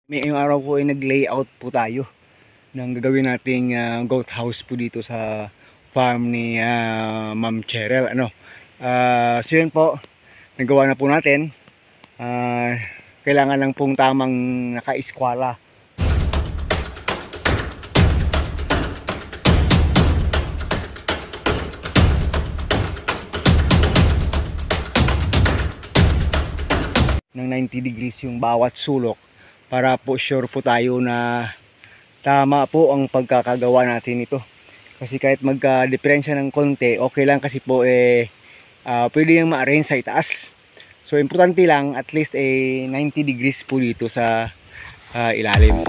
Ngayong araw po ay nag-layout po tayo ng gagawin nating goat house po dito sa farm ni Ma'am Cheryl. So yun po, nagawa na po natin. Kailangan lang pong tamang naka-eskwala. Ng 90 degrees yung bawat sulok, para po sure po tayo na tama po ang pagkakagawa natin ito. Kasi kahit magka-diferensya ng konti, okay lang, kasi po pwede yung ma-arrange sa itaas. So importante lang at least 90 degrees po dito sa ilalim.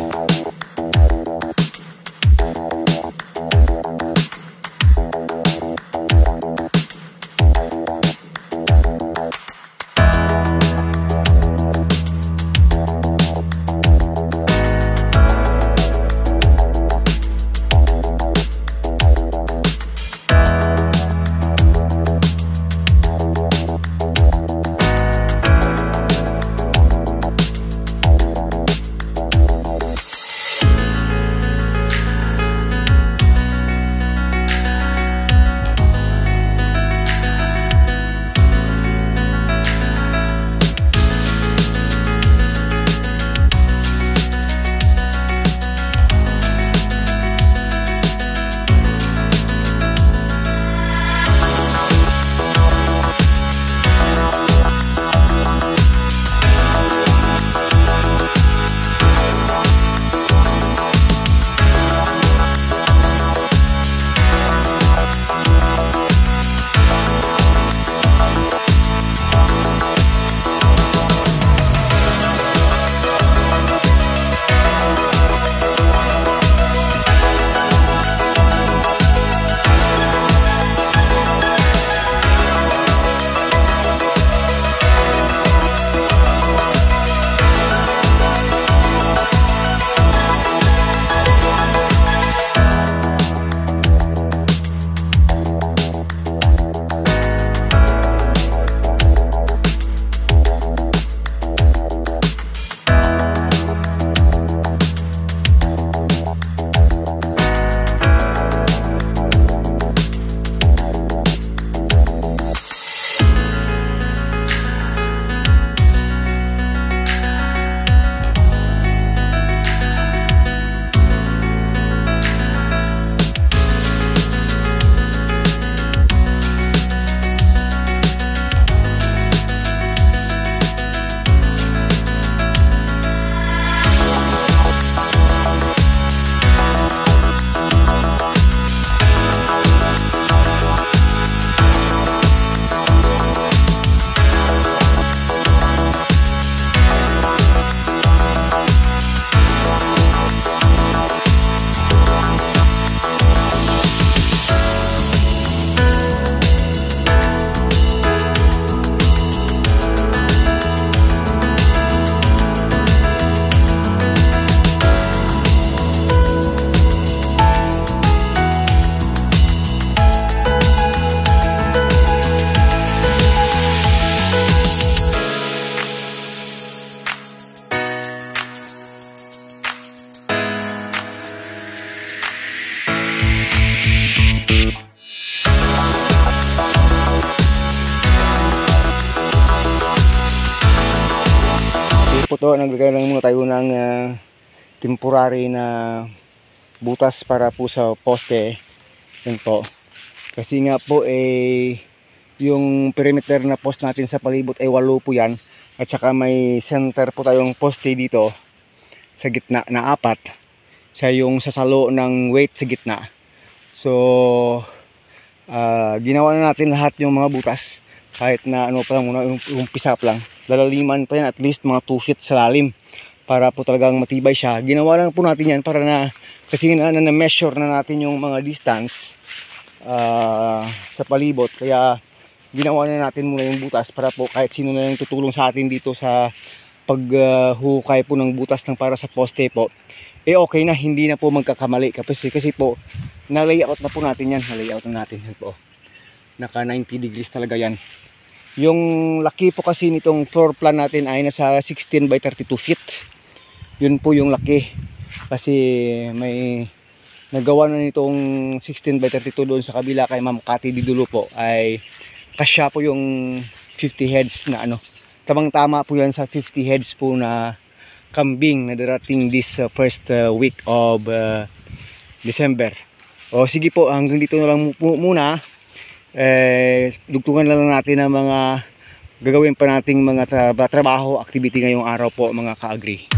Po to, naglagay lang muna tayo ng temporary na butas para po sa poste. Yan po. Kasi nga po yung perimeter na post natin sa palibot ay 8 po yan. At saka may center po tayong poste dito sa gitna na 4. Siya yung sasalo ng weight sa gitna. So ginawa na natin lahat yung mga butas. Kahit na ano pa lang muna, yung pisap lang. Lalaliman pa yan, at least mga 2 feet sa lalim, para po talagang matibay siya. Ginawa lang po natin yan para na, kasi na-measure na natin yung mga distance sa palibot. Kaya ginawa na natin muna yung butas para po kahit sino na yung tutulong sa atin dito sa paghukay po ng butas ng para sa poste po, okay na, hindi na po magkakamali. Kasi po na-layout na po natin yan. Na-layout na natin yan po. Naka 90 degrees talaga yan. Yung laki po kasi nitong floor plan natin ay nasa 16 by 32 feet. yun po yung laki. Kasi may nagawa na nitong 16 by 32 doon sa kabila kay Ma'am Cathy Didulo po, ay kasya po yung 50 heads na ano. Tamang tama po yan sa 50 heads po na kambing na darating this first week of December. O sige po, hanggang dito na lang muna. Dugtungan na lang natin ang mga gagawin pa nating mga trabaho, activity ngayong araw po mga ka-agri.